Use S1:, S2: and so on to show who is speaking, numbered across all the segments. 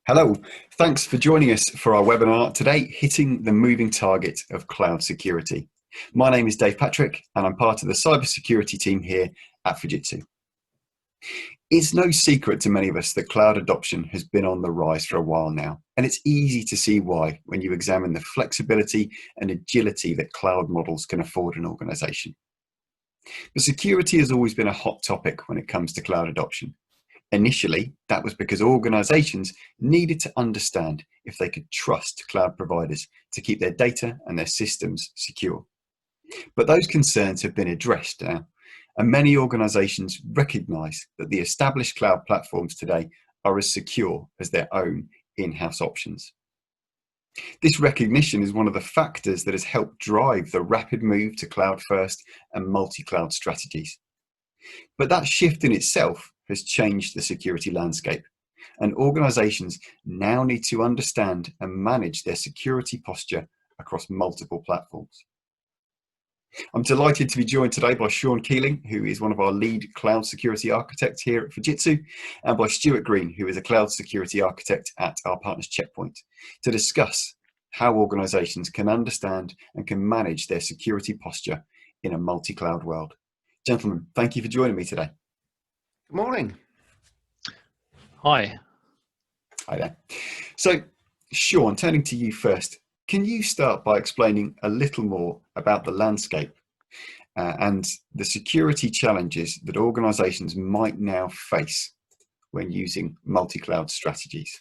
S1: Hello, thanks for joining us for our webinar today, Hitting the Moving Target of Cloud Security. My name is Dave Patrick and I'm part of the cybersecurity team here at Fujitsu. It's no secret to many of us that cloud adoption has been on the rise for a while now, and it's easy to see why when you examine the flexibility and agility that cloud models can afford an organization. But security has always been a hot topic when it comes to cloud adoption. Initially, that was because organizations needed to understand if they could trust cloud providers to keep their data and their systems secure. But those concerns have been addressed now, and many organizations recognize that the established cloud platforms today are as secure as their own in-house options. This recognition is one of the factors that has helped drive the rapid move to cloud-first and multi-cloud strategies. But that shift in itself has changed the security landscape, and organizations now need to understand and manage their security posture across multiple platforms. I'm delighted to be joined today by Shaun Keeling, who is one of our lead cloud security architects here at Fujitsu, and by Stuart Green, who is a cloud security architect at our partners Checkpoint, to discuss how organizations can understand and can manage their security posture in a multi-cloud world. Gentlemen, thank you for joining me today.
S2: Good morning.
S3: Hi.
S1: Hi there. So, Shaun, turning to you first, can you start by explaining a little more about the landscape and the security challenges that organizations might now face when using multi-cloud strategies?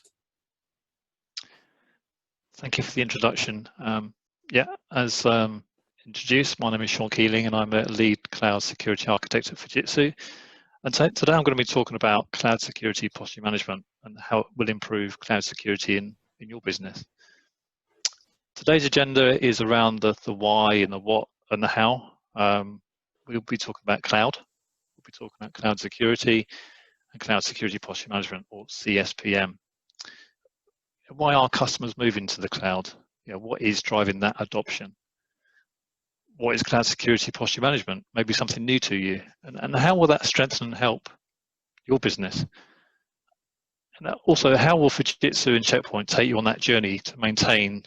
S3: Thank you for the introduction. As introduced, my name is Shaun Keeling and I'm a lead cloud security architect at Fujitsu. And today I'm going to be talking about cloud security posture management and how it will improve cloud security in your business. Today's agenda is around the why and the what and the how. We'll be talking about cloud. We'll be talking about cloud security and cloud security posture management, or CSPM. Why are customers moving to the cloud? What is driving that adoption? What is cloud security posture management? Maybe something new to you. And how will that strengthen and help your business? And also, how will Fujitsu and Checkpoint take you on that journey to maintain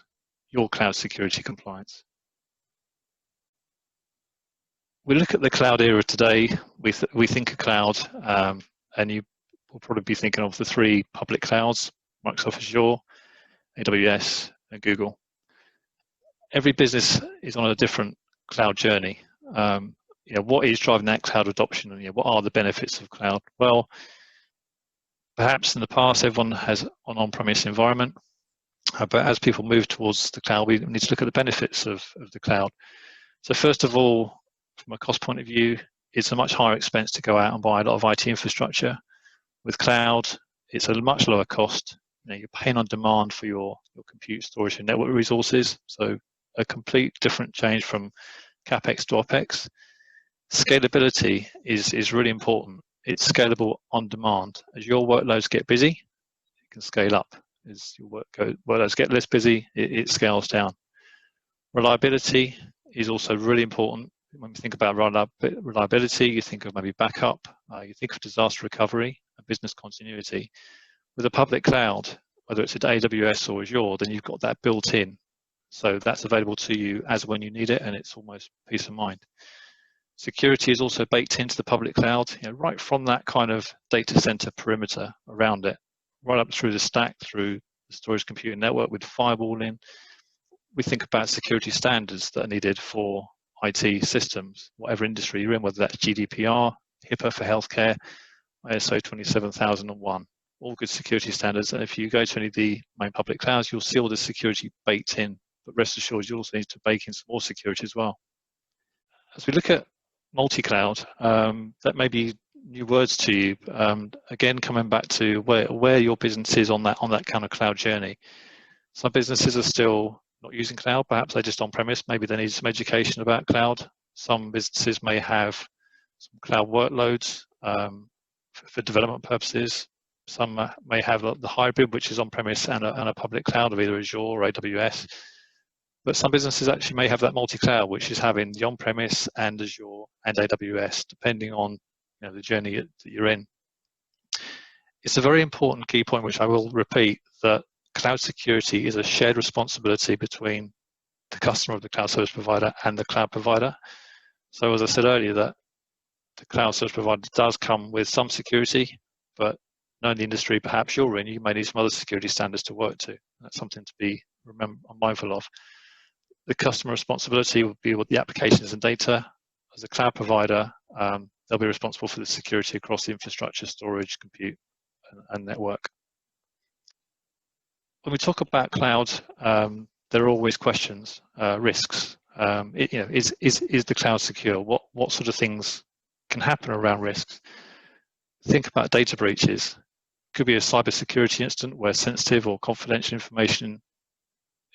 S3: your cloud security compliance? We look at the cloud era today, we think of cloud, and you will probably be thinking of the three public clouds, Microsoft Azure, AWS, and Google. Every business is on a different cloud journey. What is driving that cloud adoption, and what are the benefits of cloud? Well, perhaps in the past everyone has an on-premise environment, but as people move towards the cloud, we need to look at the benefits of the cloud. So first of all, from a cost point of view, it's a much higher expense to go out and buy a lot of IT infrastructure. With cloud, it's a much lower cost. You're paying on demand for your compute, storage, and network resources. So a complete different change from CapEx to OpEx. Scalability is really important. It's scalable on demand. As your workloads get busy, it can scale up. As your workloads get less busy, it scales down. Reliability is also really important. When we think about reliability, you think of maybe backup, you think of disaster recovery and business continuity. With a public cloud, whether it's at AWS or Azure, then you've got that built in. So that's available to you as when you need it, and it's almost peace of mind. Security is also baked into the public cloud, right from that kind of data center perimeter around it, right up through the stack, through the storage computing network with firewalling. We think about security standards that are needed for IT systems, whatever industry you're in, whether that's GDPR, HIPAA for healthcare, ISO 27001. All good security standards, and if you go to any of the main public clouds, you'll see all the security baked in, but rest assured you also need to bake in some more security as well. As we look at multi-cloud, that may be new words to you. Again, coming back to where your business is on that kind of cloud journey. Some businesses are still not using cloud, perhaps they're just on-premise, maybe they need some education about cloud. Some businesses may have some cloud workloads for development purposes. Some may have the hybrid, which is on-premise and a public cloud of either Azure or AWS. But some businesses actually may have that multi-cloud, which is having the on-premise and Azure and AWS, depending on the journey that you're in. It's a very important key point, which I will repeat, that cloud security is a shared responsibility between the customer of the cloud service provider and the cloud provider. So as I said earlier, that the cloud service provider does come with some security, but knowing the industry perhaps you're in, you may need some other security standards to work to. That's something to be mindful of. The customer responsibility will be with the applications and data. As a cloud provider, they'll be responsible for the security across the infrastructure, storage, compute, and network. When we talk about cloud, there are always questions, risks. Is the cloud secure? What sort of things can happen around risks? Think about data breaches. Could be a cybersecurity incident where sensitive or confidential information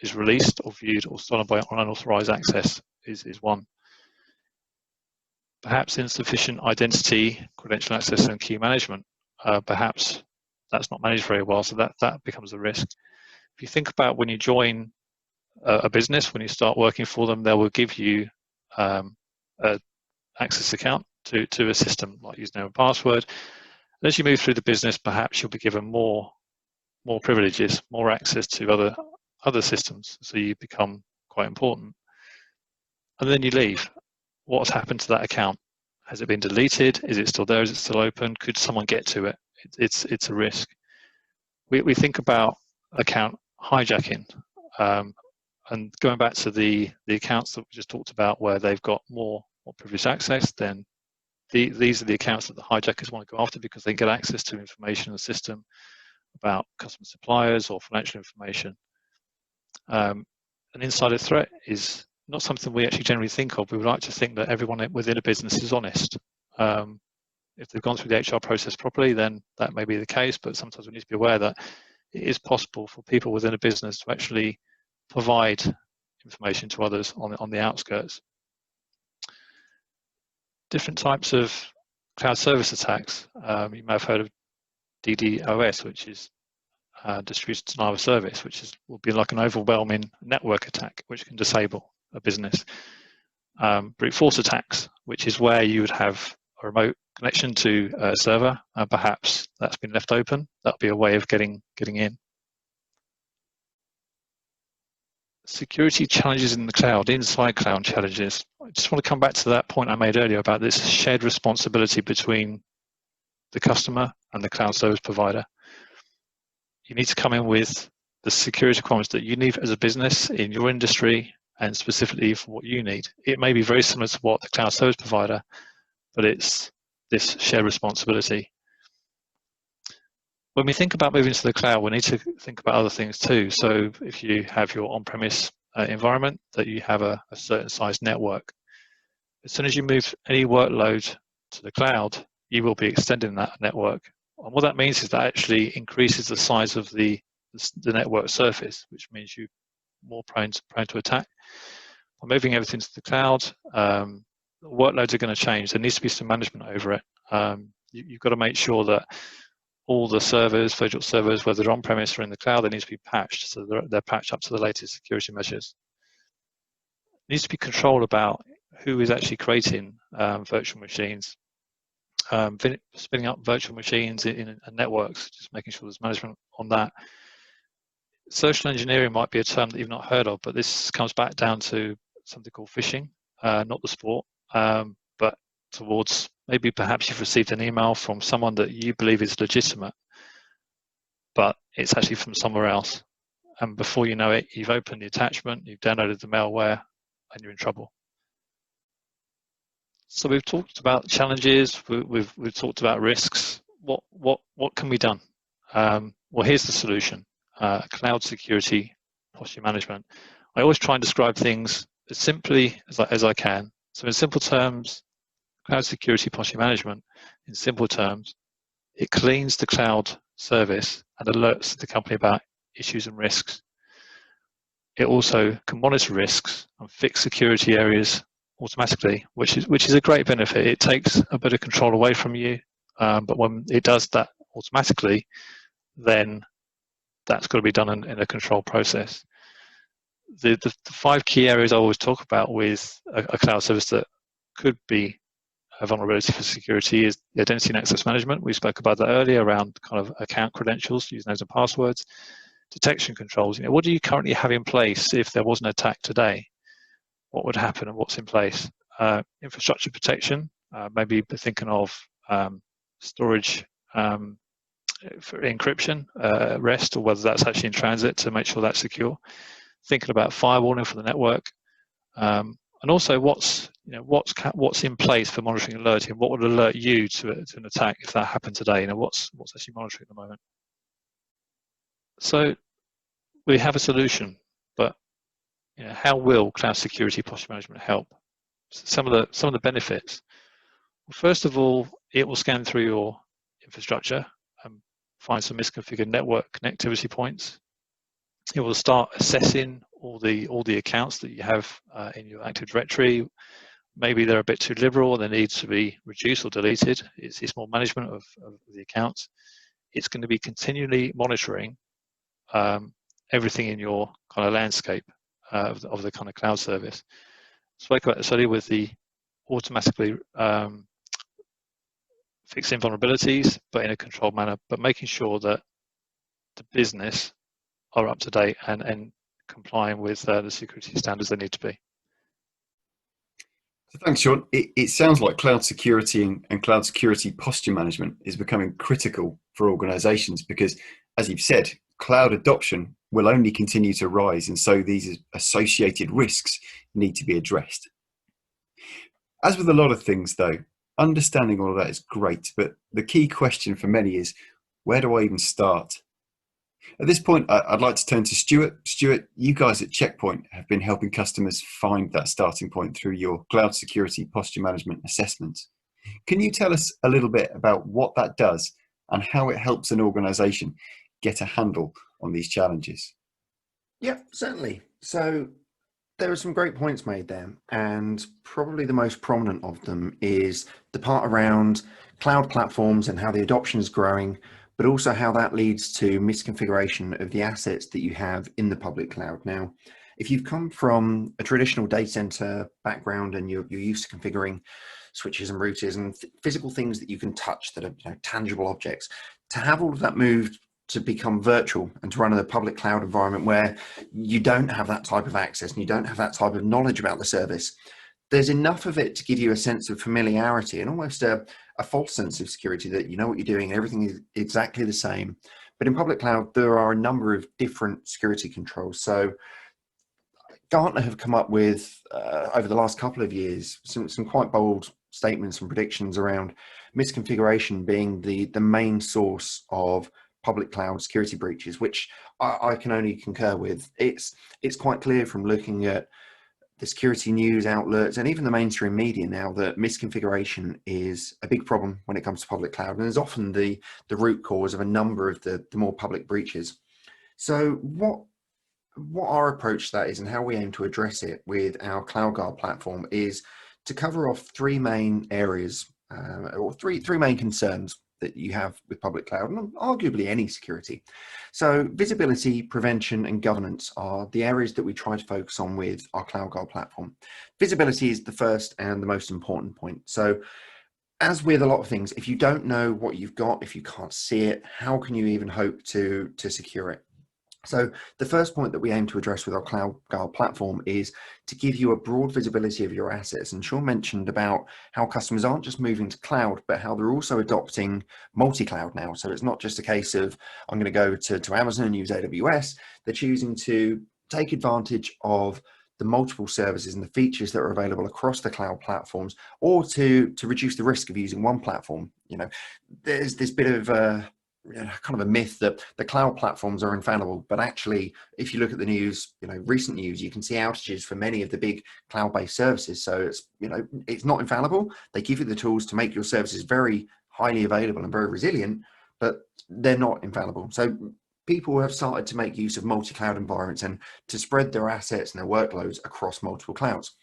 S3: is released or viewed or stolen by unauthorized access is one. Perhaps insufficient identity, credential access, and key management. Perhaps that's not managed very well, so that becomes a risk. If you think about when you join a business, when you start working for them, they will give you an access account to a system, like username and password. And as you move through the business, perhaps you'll be given more privileges, more access to other systems, so you become quite important. And then you leave. What's happened to that account? Has it been deleted? Is it still there? Is it still open? Could someone get to it? It's a risk. We think about account hijacking, and going back to the accounts that we just talked about, where they've got more privileged access, then these are the accounts that the hijackers want to go after, because they get access to information in the system about customer suppliers or financial information. An insider threat is not something we actually generally think of. We would like to think that everyone within a business is honest. If they've gone through the HR process properly, then that may be the case, but sometimes we need to be aware that it is possible for people within a business to actually provide information to others on the outskirts. Different types of cloud service attacks. You may have heard of DDoS, which is distributed denial of service, which will be like an overwhelming network attack, which can disable a business. Brute force attacks, which is where you would have a remote connection to a server, and perhaps that's been left open. That'll be a way of getting in. Security challenges in the cloud, inside cloud challenges. I just want to come back to that point I made earlier about this shared responsibility between the customer and the cloud service provider. You need to come in with the security requirements that you need as a business in your industry, and specifically for what you need. It may be very similar to what the cloud service provider, but it's this shared responsibility. When we think about moving to the cloud, we need to think about other things too. So if you have your on-premise environment, that you have a certain size network. As soon as you move any workload to the cloud, you will be extending that network. And what that means is that actually increases the size of the network surface, which means you're more prone to attack. By moving everything to the cloud, workloads are going to change. There needs to be some management over it. You've got to make sure that all the servers, virtual servers, whether they're on-premise or in the cloud, they need to be patched, so they're patched up to the latest security measures. There needs to be control about who is actually creating virtual machines, spinning up virtual machines in networks, just making sure there's management on that. Social engineering might be a term that you've not heard of, but this comes back down to something called phishing, not the sport, but towards maybe perhaps you've received an email from someone that you believe is legitimate, but it's actually from somewhere else. And before you know it, you've opened the attachment, you've downloaded the malware, and you're in trouble. So we've talked about challenges, we've talked about risks. What can be done? Well, here's the solution: cloud security posture management. I always try and describe things as simply as I can. So in simple terms, cloud security posture management, in simple terms, it cleans the cloud service and alerts the company about issues and risks. It also can monitor risks and fix security areas automatically, which is a great benefit. It takes a bit of control away from you, but when it does that automatically, then that's got to be done in a controlled process. The 5 key areas I always talk about with a cloud service that could be vulnerability for security is the identity and access management. We spoke about that earlier around kind of account credentials, using those as passwords, detection controls. What do you currently have in place if there was an attack today? What would happen and what's in place? Infrastructure protection, maybe thinking of storage for encryption, REST, or whether that's actually in transit to make sure that's secure. Thinking about firewalling for the network, and also what's in place for monitoring and alerting. What would alert you to an attack if that happened today? What's actually monitoring at the moment? So we have a solution, but how will cloud security posture management help? Some of the benefits. Well, first of all, it will scan through your infrastructure and find some misconfigured network connectivity points. It will start assessing all the accounts that you have in your Active Directory. Maybe they're a bit too liberal, they need to be reduced or deleted. It's more management of the accounts. It's going to be continually monitoring everything in your kind of landscape of the kind of cloud service. Spoke about this earlier with the automatically fixing vulnerabilities, but in a controlled manner, but making sure that the business are up to date and complying with the security standards they need to be.
S1: So thanks, Shaun. It sounds like cloud security and cloud security posture management is becoming critical for organizations because, as you've said, cloud adoption will only continue to rise, and so these associated risks need to be addressed. As with a lot of things, though, understanding all of that is great, but the key question for many is, where do I even start? At this point, I'd like to turn to Stuart. Stuart, you guys at Checkpoint have been helping customers find that starting point through your cloud security posture management assessments. Can you tell us a little bit about what that does and how it helps an organization get a handle on these challenges?
S2: Yeah, certainly. So there are some great points made there, and probably the most prominent of them is the part around cloud platforms and how the adoption is growing, but also how that leads to misconfiguration of the assets that you have in the public cloud. Now, if you've come from a traditional data center background and you're used to configuring switches and routers and physical things that you can touch that are tangible objects, to have all of that moved to become virtual and to run in a public cloud environment where you don't have that type of access and you don't have that type of knowledge about the service, there's enough of it to give you a sense of familiarity and almost a false sense of security that you know what you're doing and everything is exactly the same. But in public cloud, there are a number of different security controls. So Gartner have come up with, over the last couple of years, some quite bold statements and predictions around misconfiguration being the main source of public cloud security breaches, which I can only concur with. It's quite clear from looking at the security news outlets and even the mainstream media now that misconfiguration is a big problem when it comes to public cloud and is often the root cause of a number of the more public breaches. So what our approach to that is and how we aim to address it with our CloudGuard platform is to cover off three main areas or three main concerns that you have with public cloud and arguably any security. So visibility, prevention, and governance are the areas that we try to focus on with our CloudGuard platform. Visibility is the first and the most important point. So as with a lot of things, if you don't know what you've got, if you can't see it, how can you even hope to secure it? So the first point that we aim to address with our CloudGuard platform is to give you a broad visibility of your assets. And Shaun mentioned about how customers aren't just moving to cloud, but how they're also adopting multi-cloud now. So it's not just a case of, I'm going to go to Amazon and use AWS. They're choosing to take advantage of the multiple services and the features that are available across the cloud platforms, or to reduce the risk of using one platform. There's this bit of kind of a myth that the cloud platforms are infallible, but actually, if you look at the news, recent news, you can see outages for many of the big cloud-based services. So it's not infallible. They give you the tools to make your services very highly available and very resilient, but they're not infallible. So people have started to make use of multi-cloud environments and to spread their assets and their workloads across multiple clouds.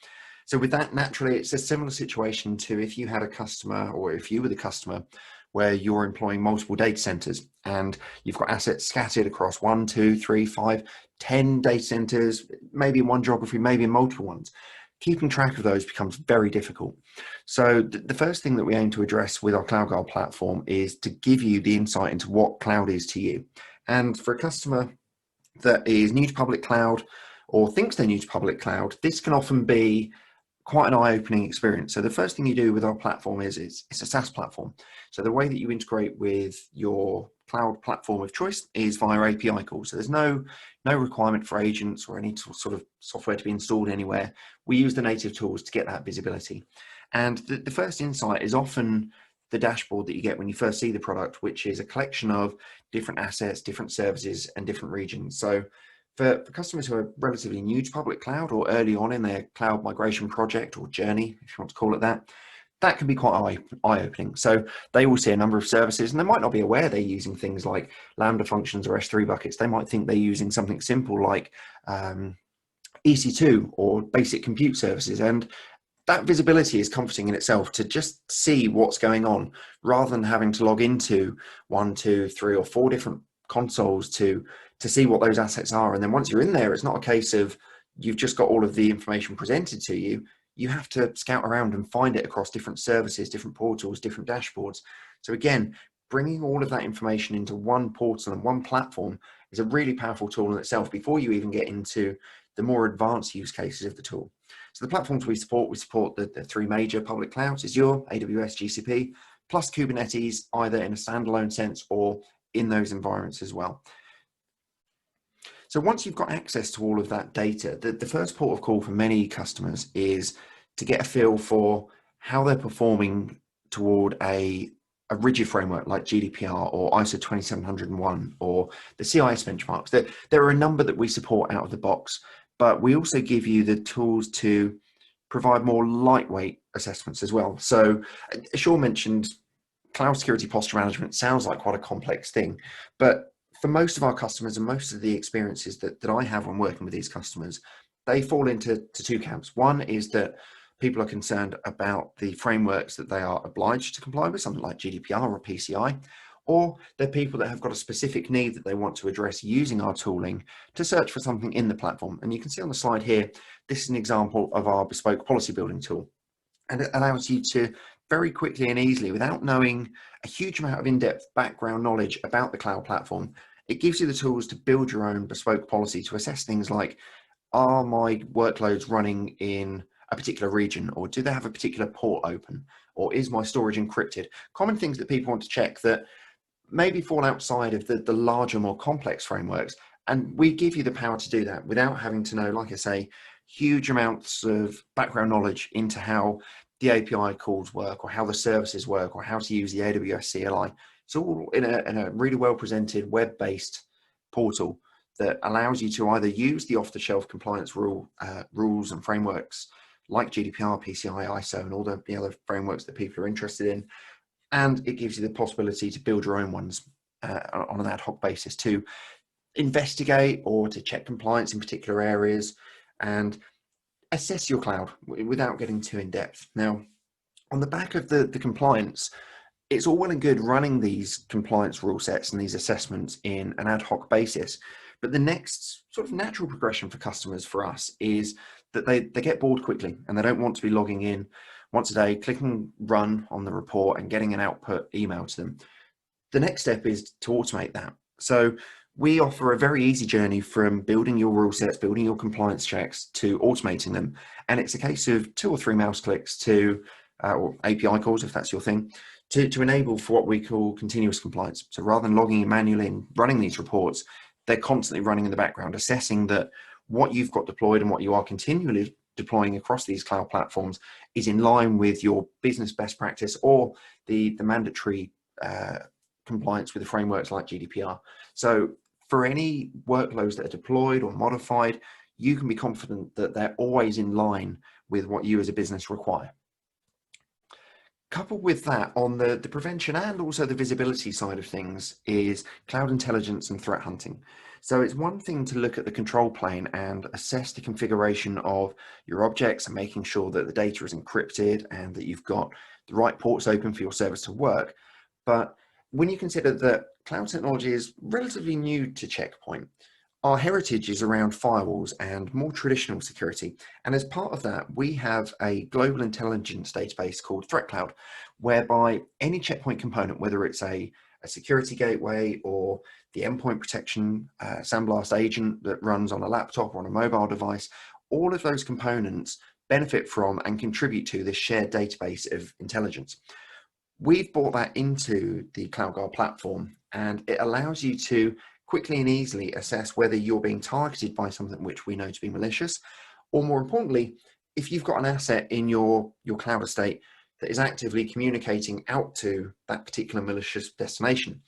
S2: So with that, naturally, it's a similar situation to if you had a customer or if you were the customer where you're employing multiple data centers and you've got assets scattered across 1, 2, 3, 5, 10 data centers, maybe in one geography, maybe in multiple ones. keeping track of those becomes very difficult. So the first thing that we aim to address with our CloudGuard platform is to give you the insight into what cloud is to you. And for a customer that is new to public cloud or thinks they're new to public cloud, this can often be quite an eye-opening experience. So the first thing you do with our platform is it's a SaaS platform. So the way that you integrate with your cloud platform of choice is via API calls. So there's no requirement for agents or any sort of software to be installed anywhere. We use the native tools to get that visibility. And the first insight is often the dashboard that you get when you first see the product, which is a collection of different assets, different services, and different regions. So for customers who are relatively new to public cloud or early on in their cloud migration project or journey, if you want to call it that, that can be quite eye-opening. So they will see a number of services, and they might not be aware they're using things like Lambda functions or S3 buckets. They might think they're using something simple like EC2 or basic compute services. And that visibility is comforting in itself, to just see what's going on rather than having to log into 1, 2, 3, or 4 different consoles to see what those assets are. And then once you're in there, it's not a case of you've just got all of the information presented to you. You have to scout around and find it across different services, different portals, different dashboards. So again, bringing all of that information into one portal and one platform is a really powerful tool in itself before you even get into the more advanced use cases of the tool. So the platforms we support the 3 major public clouds: Azure, AWS, GCP, plus Kubernetes, either in a standalone sense or in those environments as well. So once you've got access to all of that data, the first port of call for many customers is to get a feel for how they're performing toward a rigid framework like GDPR or ISO 27001 or the CIS benchmarks. There are a number that we support out of the box, but we also give you the tools to provide more lightweight assessments as well. So Shaun mentioned cloud security posture management sounds like quite a complex thing, but for most of our customers and most of the experiences that I have when working with these customers, they fall into 2 camps. One is that people are concerned about the frameworks that they are obliged to comply with, something like GDPR or PCI, or they're people that have got a specific need that they want to address using our tooling to search for something in the platform. And you can see on the slide here, this is an example of our bespoke policy building tool. And it allows you to very quickly and easily, without knowing a huge amount of in-depth background knowledge about the cloud platform, it gives you the tools to build your own bespoke policy to assess things like, are my workloads running in a particular region, or do they have a particular port open, or is my storage encrypted? Common things that people want to check that maybe fall outside of the larger, more complex frameworks. And we give you the power to do that without having to know, like I say, huge amounts of background knowledge into how the API calls work, or how the services work, or how to use the AWS CLI. It's all in a really well presented web-based portal that allows you to either use the off-the-shelf compliance rules and frameworks like GDPR, PCI, ISO, and all the other frameworks that people are interested in. And it gives you the possibility to build your own ones on an ad hoc basis to investigate or to check compliance in particular areas and assess your cloud without getting too in depth. Now, on the back of the compliance, it's all well and good running these compliance rule sets and these assessments in an ad hoc basis. But the next sort of natural progression for customers for us is that they get bored quickly and they don't want to be logging in once a day, clicking run on the report and getting an output email to them. The next step is to automate that. So we offer a very easy journey from building your rule sets, building your compliance checks, to automating them. And it's a case of 2 or 3 mouse clicks to, or API calls if that's your thing, to enable for what we call continuous compliance. So rather than logging in manually and running these reports, they're constantly running in the background, assessing that what you've got deployed and what you are continually deploying across these cloud platforms is in line with your business best practice or the mandatory compliance with the frameworks like GDPR. So for any workloads that are deployed or modified, you can be confident that they're always in line with what you as a business require. Coupled with that, on the prevention and also the visibility side of things, is cloud intelligence and threat hunting. So it's one thing to look at the control plane and assess the configuration of your objects and making sure that the data is encrypted and that you've got the right ports open for your service to work. But when you consider that cloud technology is relatively new to Checkpoint, Our heritage is around firewalls and more traditional security. And as part of that, we have a global intelligence database called Threat Cloud, whereby any checkpoint component, whether it's a security gateway or the endpoint protection sandblast agent that runs on a laptop or on a mobile device, all of those components benefit from and contribute to this shared database of intelligence. We've brought that into the CloudGuard platform, and it allows you to quickly and easily assess whether you're being targeted by something which we know to be malicious, or more importantly, if you've got an asset in your cloud estate that is actively communicating out to that particular malicious destination.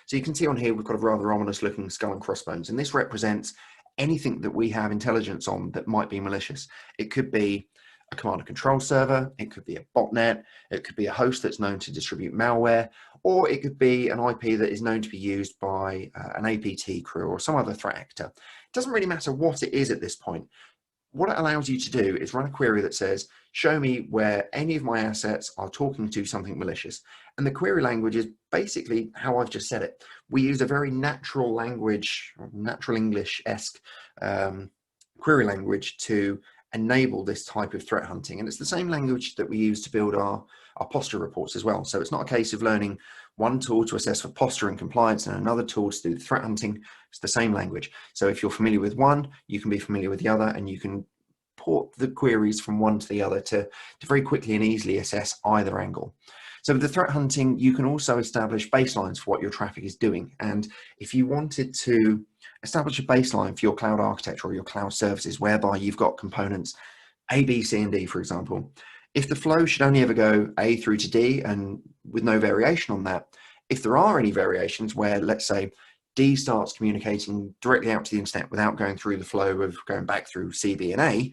S2: So you can see on here, we've got a rather ominous looking skull and crossbones, and this represents anything that we have intelligence on that might be malicious. It could be a command and control server, it could be a botnet, it could be a host that's known to distribute malware, or it could be an IP that is known to be used by an APT crew or some other threat actor. It doesn't really matter what it is at this point. What it allows you to do is run a query that says, show me where any of my assets are talking to something malicious. And the query language is basically how I've just said it. We use a very natural language, natural English-esque query language to enable this type of threat hunting. And it's the same language that we use to build our posture reports as well. So it's not a case of learning one tool to assess for posture and compliance and another tool to do the threat hunting. It's the same language. So if you're familiar with one, you can be familiar with the other, and you can port the queries from one to the other to very quickly and easily assess either angle. So with the threat hunting, you can also establish baselines for what your traffic is doing. And if you wanted to establish a baseline for your cloud architecture or your cloud services, whereby you've got components A, B, C, and D, for example, if the flow should only ever go A through to D and with no variation on that, if there are any variations where, let's say, D starts communicating directly out to the internet without going through the flow of going back through C, B, and A,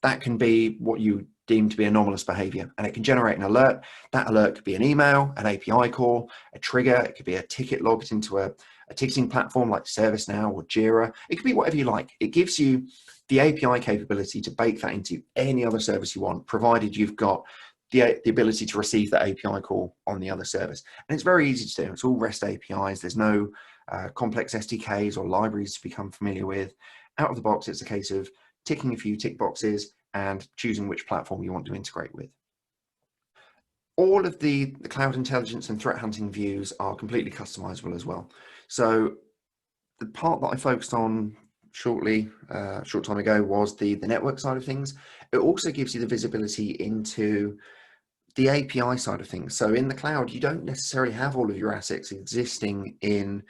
S2: that can be what you deem to be anomalous behavior, and it can generate an alert. That alert could be an email, an API call, a trigger. It could be a ticket logged into a ticketing platform like ServiceNow or Jira. It could be whatever you like. It gives you the API capability to bake that into any other service you want, provided you've got the ability to receive that API call on the other service. And it's very easy to do. It's all REST APIs. There's no complex SDKs or libraries to become familiar with. Out of the box, it's a case of ticking a few tick boxes and choosing which platform you want to integrate with. All of the cloud intelligence and threat hunting views are completely customizable as well. So the part that I focused on short time ago was the network side of things. It also gives you the visibility into the API side of things. So in the cloud, you don't necessarily have all of your assets existing in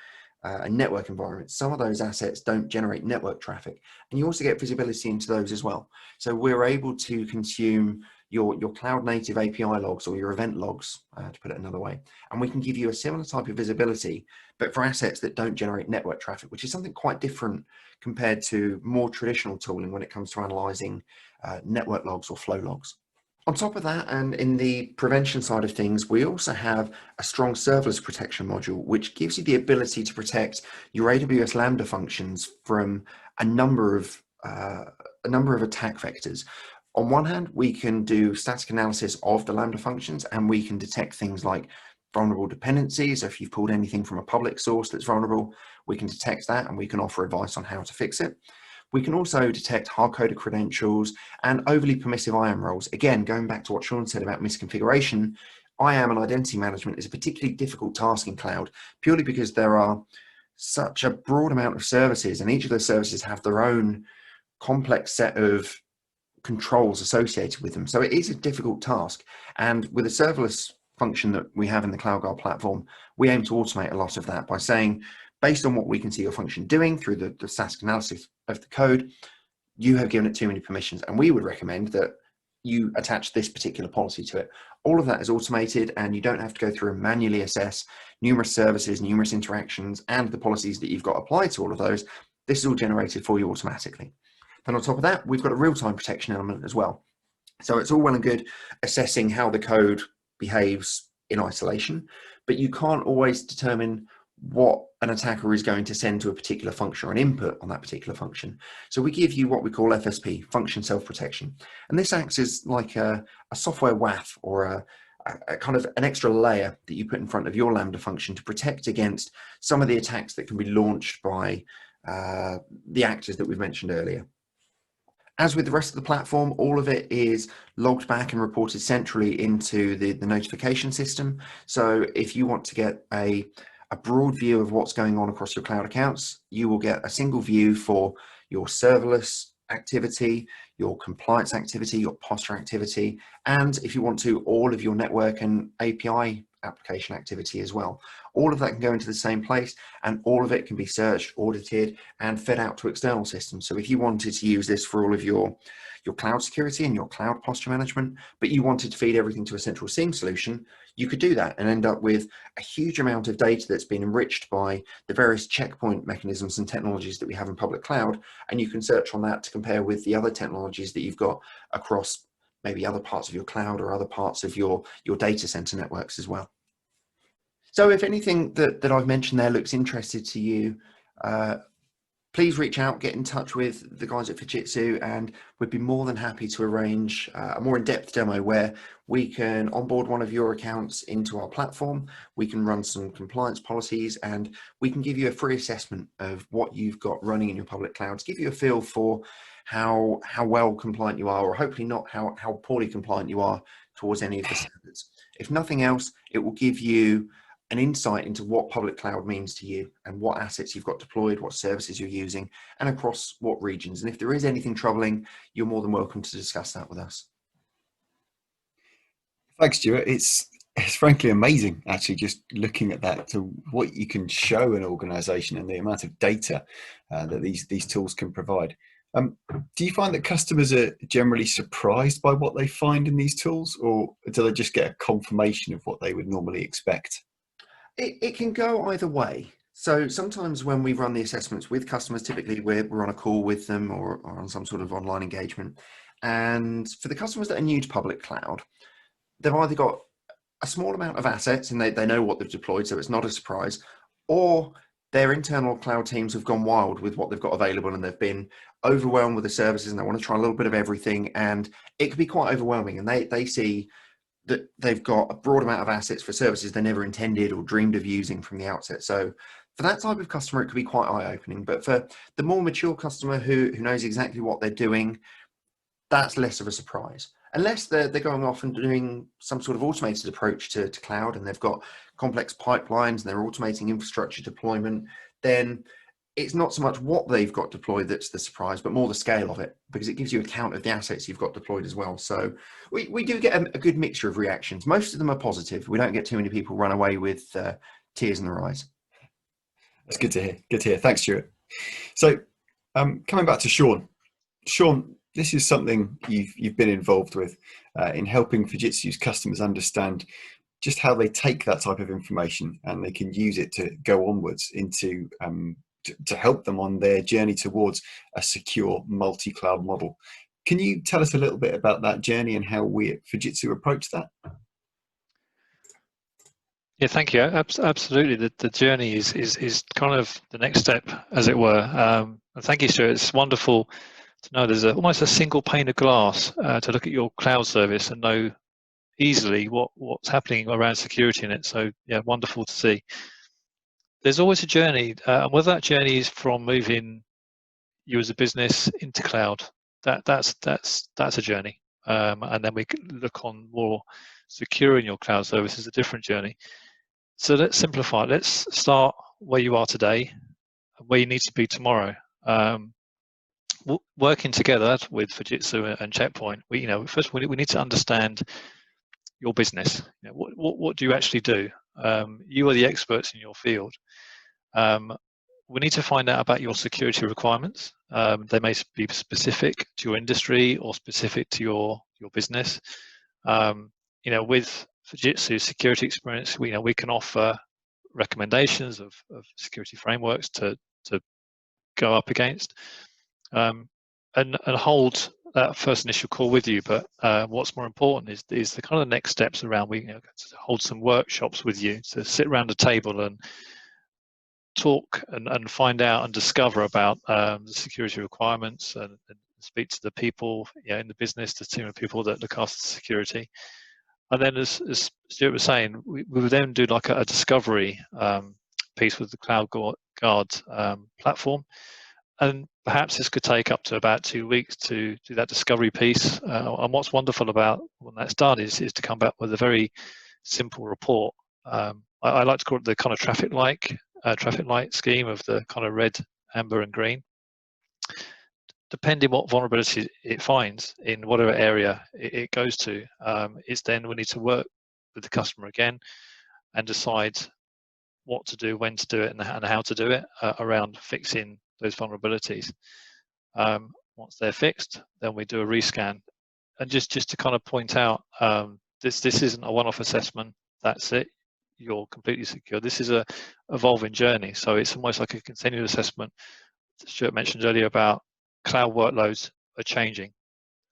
S2: a network environment. Some of those assets don't generate network traffic, and you also get visibility into those as well. So we're able to consume your cloud native API logs or your event logs, to put it another way, and we can give you a similar type of visibility, but for assets that don't generate network traffic, which is something quite different compared to more traditional tooling when it comes to analyzing network logs or flow logs. On top of that, and in the prevention side of things, we also have a strong serverless protection module, which gives you the ability to protect your AWS Lambda functions from a number of attack vectors. On one hand, we can do static analysis of the Lambda functions, and we can detect things like vulnerable dependencies. If you've pulled anything from a public source that's vulnerable, we can detect that, and we can offer advice on how to fix it. We can also detect hard-coded credentials and overly permissive IAM roles. Again, going back to what Shaun said about misconfiguration, IAM and identity management is a particularly difficult task in cloud, purely because there are such a broad amount of services, and each of those services have their own complex set of controls associated with them. So it is a difficult task. And with a serverless function that we have in the CloudGuard platform, we aim to automate a lot of that by saying, based on what we can see your function doing through the static analysis of the code, you have given it too many permissions, and we would recommend that you attach this particular policy to it. All of that is automated, and you don't have to go through and manually assess numerous services, numerous interactions, and the policies that you've got applied to all of those. This is all generated for you automatically. Then on top of that, we've got a real-time protection element as well. So it's all well and good assessing how the code behaves in isolation, but you can't always determine what an attacker is going to send to a particular function or an input on that particular function. So we give you what we call FSP, function self-protection. And this acts as like a software WAF, or a kind of an extra layer that you put in front of your Lambda function to protect against some of the attacks that can be launched by the actors that we've mentioned earlier. As with the rest of the platform, all of it is logged back and reported centrally into the notification system. So if you want to get a broad view of what's going on across your cloud accounts, you will get a single view for your serverless activity, your compliance activity, your posture activity, and if you want to, all of your network and API application activity as well. All of that can go into the same place, and all of it can be searched, audited, and fed out to external systems. So if you wanted to use this for all of your cloud security and your cloud posture management, but you wanted to feed everything to a central SIEM solution, you could do that and end up with a huge amount of data that's been enriched by the various checkpoint mechanisms and technologies that we have in public cloud. And you can search on that to compare with the other technologies that you've got across maybe other parts of your cloud or other parts of your data center networks as well. So if anything that I've mentioned there looks interested to you, please reach out, get in touch with the guys at Fujitsu, and we'd be more than happy to arrange a more in-depth demo where we can onboard one of your accounts into our platform, we can run some compliance policies, and we can give you a free assessment of what you've got running in your public cloud to give you a feel for how well compliant you are, or hopefully not how poorly compliant you are towards any of the standards. If nothing else, it will give you an insight into what public cloud means to you and what assets you've got deployed, what services you're using, and across what regions. And if there is anything troubling, you're more than welcome to discuss that with us.
S1: Thanks, Stuart. It's frankly amazing, actually, just looking at that, to what you can show an organization and the amount of data that these tools can provide. Do you find that customers are generally surprised by what they find in these tools, or do they just get a confirmation of what they would normally expect?
S2: It can go either way. So sometimes when we run the assessments with customers, typically we're on a call with them or on some sort of online engagement. And for the customers that are new to public cloud, they've either got a small amount of assets and they know what they've deployed, so it's not a surprise, or their internal cloud teams have gone wild with what they've got available and they've been overwhelmed with the services and they want to try a little bit of everything, and it can be quite overwhelming, and they see that they've got a broad amount of assets for services they never intended or dreamed of using from the outset. So for that type of customer, it could be quite eye-opening. But for the more mature customer who knows exactly what they're doing, that's less of a surprise. Unless they're going off and doing some sort of automated approach to cloud, and they've got complex pipelines and they're automating infrastructure deployment, then it's not so much what they've got deployed that's the surprise, but more the scale of it, because it gives you a count of the assets you've got deployed as well. So we do get a good mixture of reactions. Most of them are positive. We don't get too many people run away with tears in their eyes.
S1: That's good to hear. Good to hear. Thanks, Stuart. So coming back to Shaun. Shaun, this is something you've been involved with in helping Fujitsu's customers understand just how they take that type of information and they can use it to go onwards into to help them on their journey towards a secure multi-cloud model. Can you tell us a little bit about that journey and how we at Fujitsu approach that?
S3: Yeah, thank you. Absolutely. The journey is kind of the next step, as it were. And thank you, Stuart. It's wonderful to know there's almost a single pane of glass to look at your cloud service and know easily what's happening around security in it. So yeah, wonderful to see. There's always a journey, and whether that journey is from moving you as a business into cloud, that's a journey. And then we can look on more securing your cloud service as a different journey. So let's simplify it. Let's start where you are today and where you need to be tomorrow. Working together with Fujitsu and Checkpoint, first we need to understand your business. What do you actually do? You are the experts in your field. We need to find out about your security requirements. They may be specific to your industry or specific to your business. With Fujitsu security experience, we can offer recommendations of security frameworks to go up against, and hold that first initial call with you. But what's more important is the kind of next steps around. We hold some workshops with you to sit around a table and talk and find out and discover about the security requirements and speak to the people in the business, the team of people that look after security. And then, as Stuart was saying, we would then do like a discovery piece with the cloud guard platform. And perhaps this could take up to about 2 weeks to do that discovery piece. And what's wonderful about when that's done is to come back with a very simple report. I like to call it the kind of traffic light scheme of the kind of red, amber, and green. Depending what vulnerability it finds in whatever area it goes to, it's then we need to work with the customer again and decide what to do, when to do it, and how to do it around fixing those vulnerabilities. Once they're fixed, then we do a rescan. And just to kind of point out, this isn't a one-off assessment. That's it. You're completely secure. This is a evolving journey. So it's almost like a continuous assessment. Stuart mentioned earlier about cloud workloads are changing.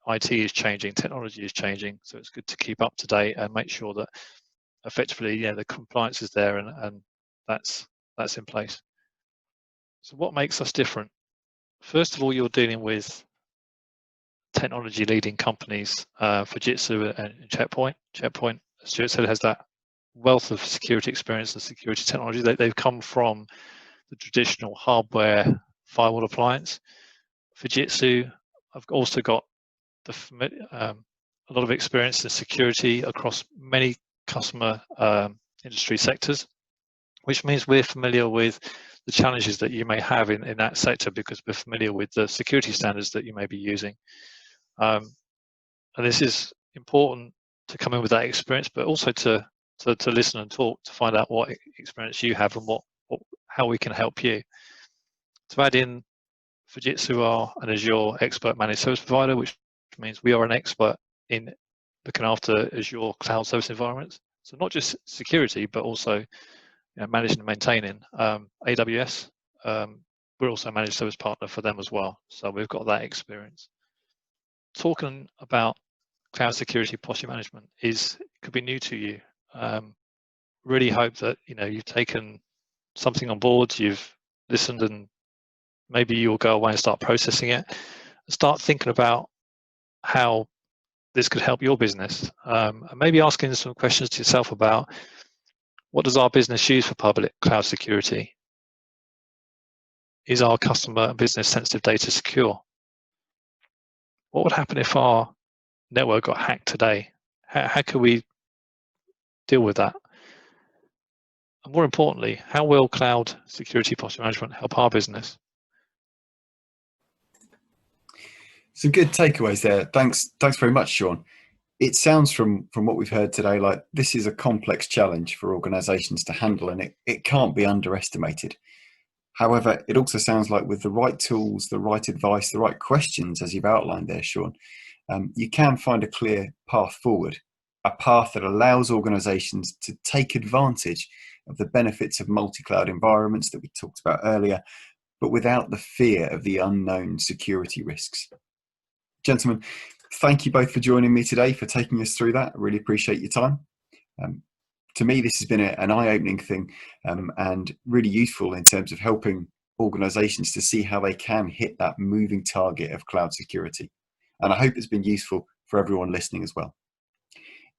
S3: IT is changing. Technology is changing. So it's good to keep up to date and make sure that effectively, the compliance is there and that's in place. So what makes us different? First of all, you're dealing with technology leading companies, Fujitsu and Checkpoint. Checkpoint, as Stuart said, has that wealth of security experience and security technology. They've come from the traditional hardware firewall appliance. Fujitsu, I've also got a lot of experience in security across many customer industry sectors, which means we're familiar with the challenges that you may have in that sector because we're familiar with the security standards that you may be using. And this is important to come in with that experience, but also to listen and talk to find out what experience you have and how we can help you. To add in, Fujitsu are an Azure expert managed service provider, which means we are an expert in looking after Azure cloud service environments. So not just security, but also managing and maintaining. AWS, we're also a managed service partner for them as well. So we've got that experience. Talking about cloud security posture management could be new to you. Really hope that you've taken something on board, you've listened, and maybe you'll go away and start processing it. Start thinking about how this could help your business, and maybe asking some questions to yourself about what does our business use for public cloud security? Is our customer and business sensitive data secure? What would happen if our network got hacked today? How could we deal with that? And more importantly, how will cloud security posture management help our business?
S1: Some good takeaways there. Thanks very much, Shaun. It sounds from what we've heard today like this is a complex challenge for organizations to handle, and it can't be underestimated. However, it also sounds like with the right tools, the right advice, the right questions, as you've outlined there, Shaun, you can find a clear path forward, a path that allows organizations to take advantage of the benefits of multi-cloud environments that we talked about earlier, but without the fear of the unknown security risks. Gentlemen, thank you both for joining me today, for taking us through that. I really appreciate your time. To me, this has been an eye-opening thing and really useful in terms of helping organizations to see how they can hit that moving target of cloud security. And I hope it's been useful for everyone listening as well.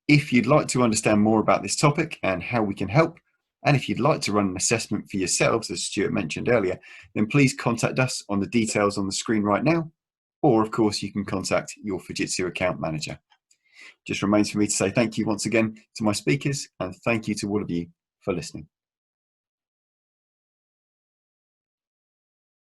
S1: If you'd like to understand more about this topic and how we can help, and if you'd like to run an assessment for yourselves, as Stuart mentioned earlier, then please contact us on the details on the screen right now. Or, of course, you can contact your Fujitsu account manager. Just remains for me to say thank you once again to my speakers, and thank you to all of you for listening.